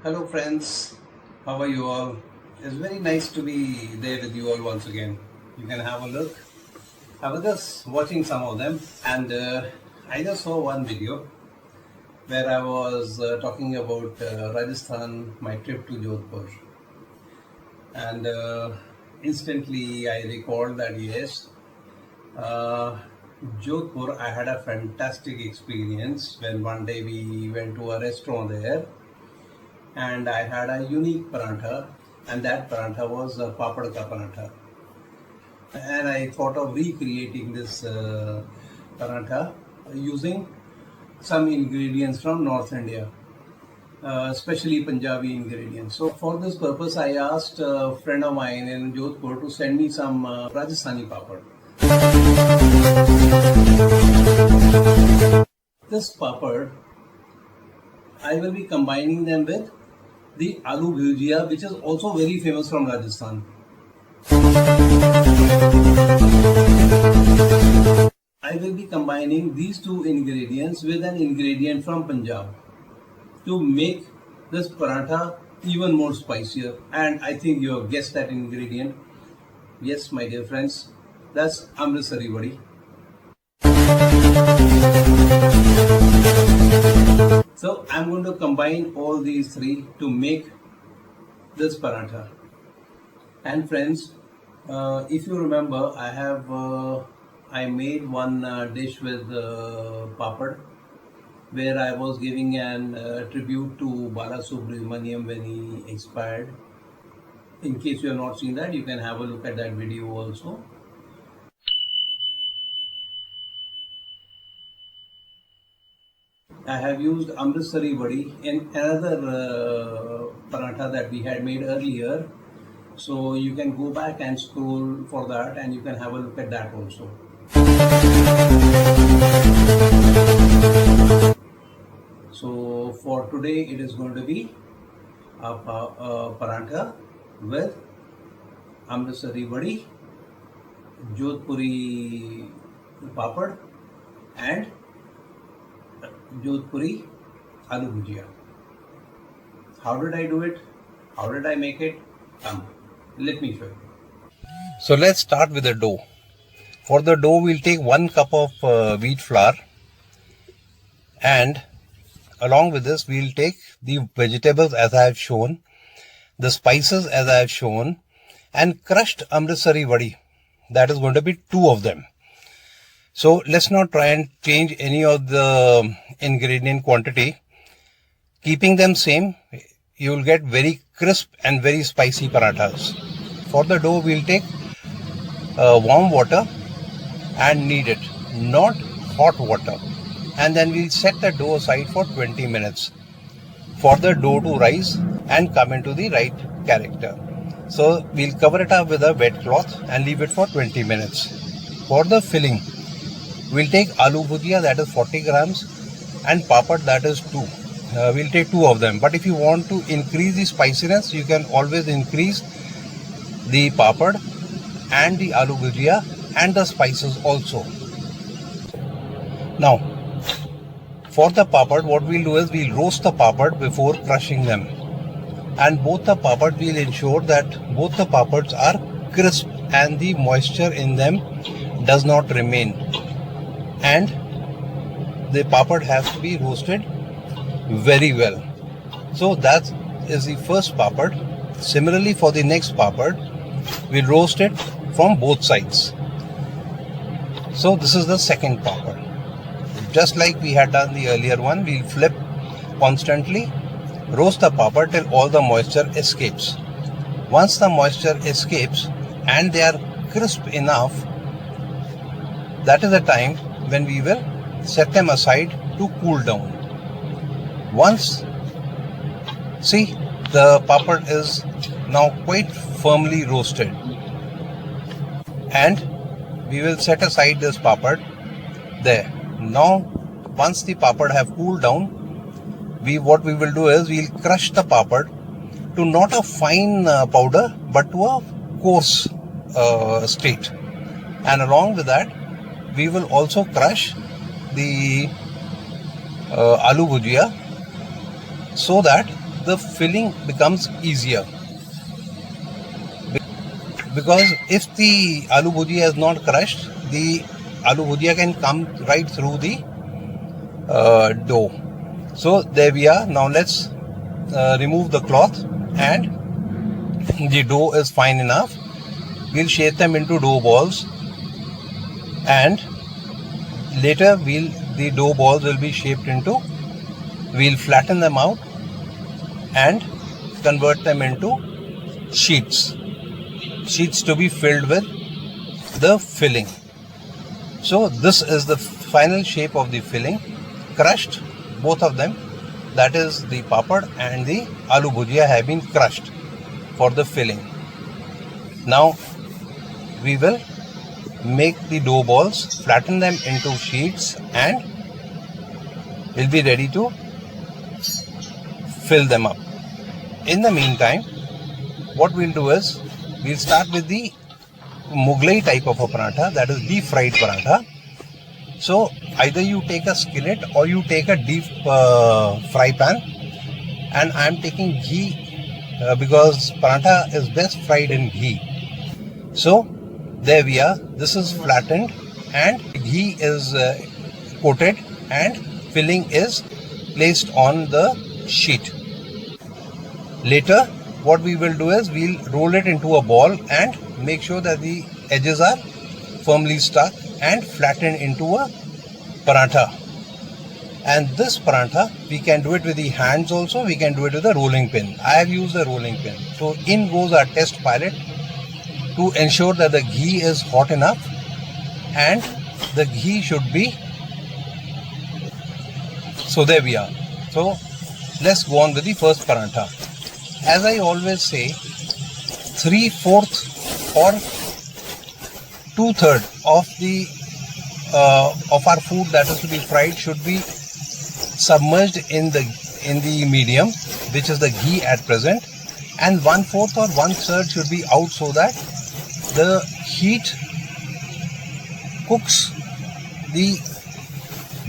Hello friends, how are you all? It's very nice to be there with you all once again. You can have a look. I was just watching some of them and I just saw one video where I was talking about Rajasthan, my trip to Jodhpur. And instantly I recalled that yes, uh, Jodhpur, I had a fantastic experience when one day we went to a restaurant there and I had a unique parantha, and that parantha was papad ka parantha. And I thought of recreating this parantha using some ingredients from North India, especially Punjabi ingredients. So for this purpose, I asked a friend of mine in Jodhpur to send me some Rajasthani papad. This papad, I will be combining them with the aloo bhujia, which is also very famous from Rajasthan. I will be combining these two ingredients with an ingredient from Punjab to make this paratha even more spicier. And I think you have guessed that ingredient. Yes, my dear friends, that's Amritsari Vadi. So I'm going to combine all these three to make this paratha. And friends, if you remember, I made one dish with papad, where I was giving an tribute to Bala Subramaniam when he expired. In case you have not seen that, you can have a look at that video also. I have used Amritsari Vadi in another paratha that we had made earlier. So you can go back and scroll for that and you can have a look at that also. So for today it is going to be a paratha with Amritsari Vadi, Jodhpuri papad and Jodhpuri aloo bhujia. How did I do it? How did I make it? Come, let me show you. So let's start with the dough. For the dough, we'll take 1 cup of wheat flour, and along with this, we'll take the vegetables as I have shown, the spices as I have shown, and crushed Amritsari Vadi. That is going to be 2 of them. So let's not try and change any of the ingredient quantity. Keeping them same, you will get very crisp and very spicy parathas. For the dough, we'll take warm water and knead it, not hot water. And then we'll set the dough aside for 20 minutes for the dough to rise and come into the right character. So we'll cover it up with a wet cloth and leave it for 20 minutes. For the filling, we'll take aloo bhujia, that is 40 grams, and papad, that is 2. We'll take 2 of them. But if you want to increase the spiciness, you can always increase the papad and the aloo bhujia and the spices also. Now, for the papad, what we'll do is we'll roast the papad before crushing them. And both the papad, we'll ensure that both the papads are crisp and the moisture in them does not remain. And the papad has to be roasted very well. So that is the first papad. Similarly, for the next papad, we'll roast it from both sides. So this is the second papad. Just like we had done the earlier one, we'll flip constantly, roast the papad till all the moisture escapes. Once the moisture escapes and they are crisp enough, that is the time when we will set them aside to cool down. Once, see, the papad is now quite firmly roasted, and we will set aside this papad there. Now, once the papad have cooled down, what we will do is we'll crush the papad to not a fine powder but to a coarse state, and along with that we will also crush the aloo bhujia so that the filling becomes easier. Because if the aloo bhujia is not crushed, the aloo bhujia can come right through the dough. So there we are. Now let's remove the cloth, and the dough is fine enough. We'll shape them into dough balls, and later the dough balls will be shaped into, we'll flatten them out and convert them into sheets to be filled with the filling. So this is the final shape of the filling, crushed, both of them, that is the papad and the aloo bhujia have been crushed for the filling. Now we will make the dough balls, flatten them into sheets, and we'll be ready to fill them up. In the meantime, what we'll do is, we'll start with the Mughlai type of a paratha, that is deep fried paratha. So either you take a skillet or you take a deep fry pan, and I am taking ghee because paratha is best fried in ghee. So there we are, this is flattened and ghee is coated and filling is placed on the sheet. Later what we will do is, we'll roll it into a ball and make sure that the edges are firmly stuck and flattened into a paratha. And this paratha, we can do it with the hands also, we can do it with a rolling pin. I have used a rolling pin. So in goes our test pilot to ensure that the ghee is hot enough, and the ghee should be, so there we are. So let's go on with the first paratha. As I always say, 3/4 or 2/3 of the of our food that is to be fried should be submerged in the medium, which is the ghee at present, and 1/4 or 1/3 should be out, so that the heat cooks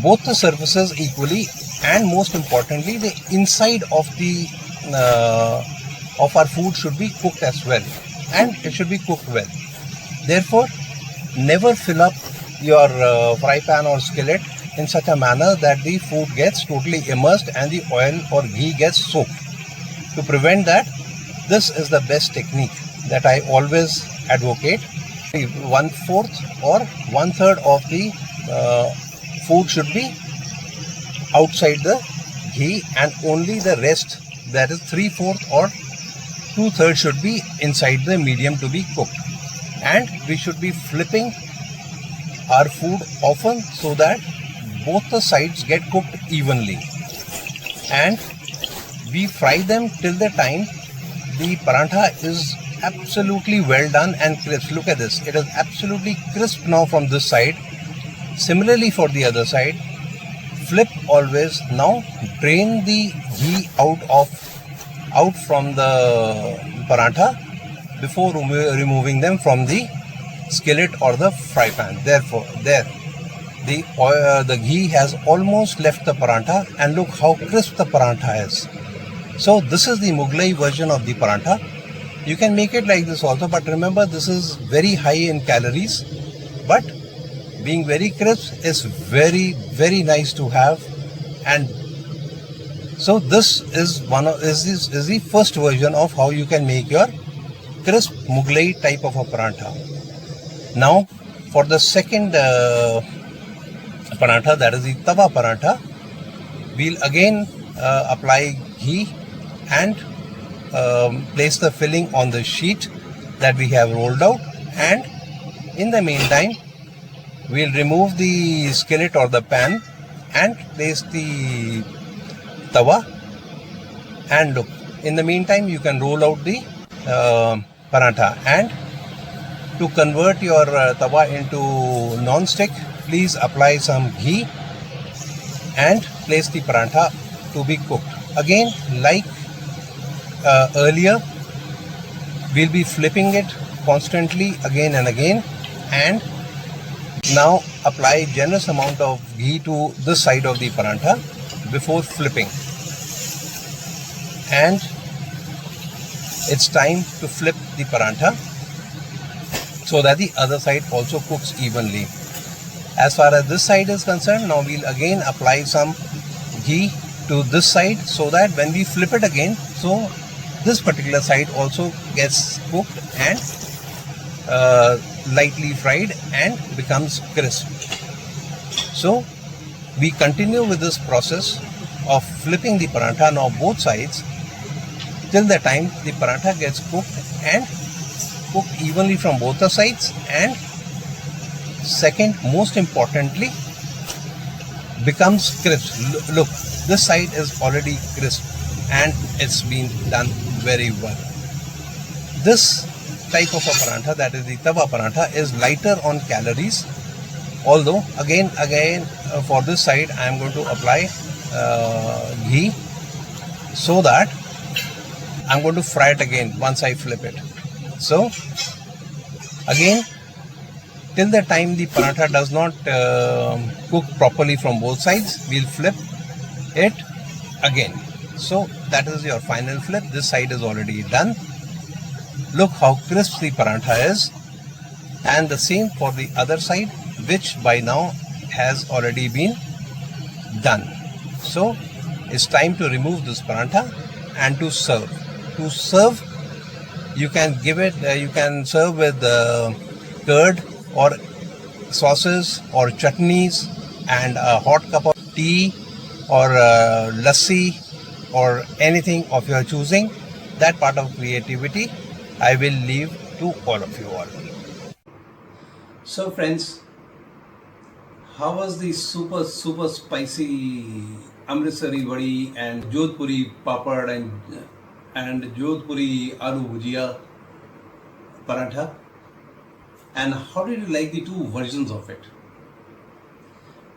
both the surfaces equally, and most importantly, the inside of our food should be cooked as well, and it should be cooked well. Therefore, never fill up your fry pan or skillet in such a manner that the food gets totally immersed and the oil or ghee gets soaked. To prevent that, this is the best technique that I always advocate. 1/4 or 1/3 of the food should be outside the ghee, and only the rest, that is 3/4 or 2/3, should be inside the medium to be cooked. And we should be flipping our food often so that both the sides get cooked evenly, and we fry them till the time the paratha is absolutely well done and crisp. Look at this, it is absolutely crisp now from this side. Similarly for the other side, flip always. Now drain the ghee out from the paratha before removing them from the skillet or the fry pan. Therefore, the ghee has almost left the paratha, and look how crisp the paratha is. So this is the Mughlai version of the paratha. You can make it like this also, but remember, this is very high in calories, but being very crisp is very, very nice to have. And so this is the first version of how you can make your crisp Mughlai type of a paratha. Now for the second paratha, that is the tawa paratha, we'll again apply ghee and place the filling on the sheet that we have rolled out, and in the meantime we'll remove the skillet or the pan and place the tawa. And look, in the meantime you can roll out the paratha. And to convert your tawa into non-stick, please apply some ghee and place the paratha to be cooked. Again, like earlier, we'll be flipping it constantly again and again, and now apply generous amount of ghee to this side of the paratha before flipping. and it's time to flip the parantha so that the other side also cooks evenly. As far as this side is concerned, now we'll again apply some ghee to this side so that when we flip it again, so this particular side also gets cooked and lightly fried and becomes crisp. So we continue with this process of flipping the parantha now both sides till the time the parantha gets cooked and cooked evenly from both the sides, and second, most importantly, becomes crisp. Look, this side is already crisp and it's been done very well. This type of a parantha, that is the tawa parantha, is lighter on calories, although again for this side I am going to apply ghee so that I'm going to fry it again once I flip it. So again, till the time the paratha does not cook properly from both sides, we'll flip it again. So that is your final flip. This side is already done. Look how crisp the paratha is, and the same for the other side, which by now has already been done. So it's time to remove this paratha and to serve. To serve, you can give it. You can serve with curd or sauces or chutneys and a hot cup of tea or lassi or anything of your choosing. That part of creativity I will leave to all of you all. So friends, how was the super spicy Amritsari vadi and Jodhpuri papad and Jodhpuri aloo bhujia paratha? And how did you like the two versions of it?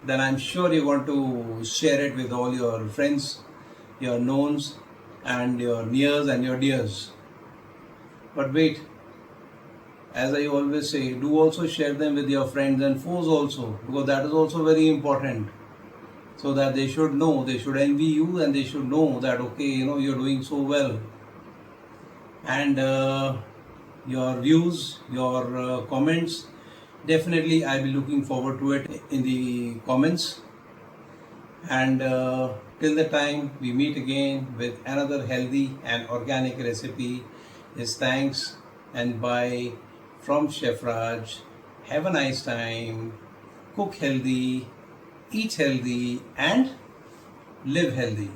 Then I'm sure you want to share it with all your friends, your knowns, and your nears and your dears. But wait, as I always say, do also share them with your friends and foes also, because that is also very important. So that they should know, they should envy you, and they should know that okay, you're doing so well. And your views, your comments, definitely I'll be looking forward to it in the comments. And till the time we meet again with another healthy and organic recipe, is thanks and bye from Chef Raj. Have a nice time, cook healthy, eat healthy, and live healthy.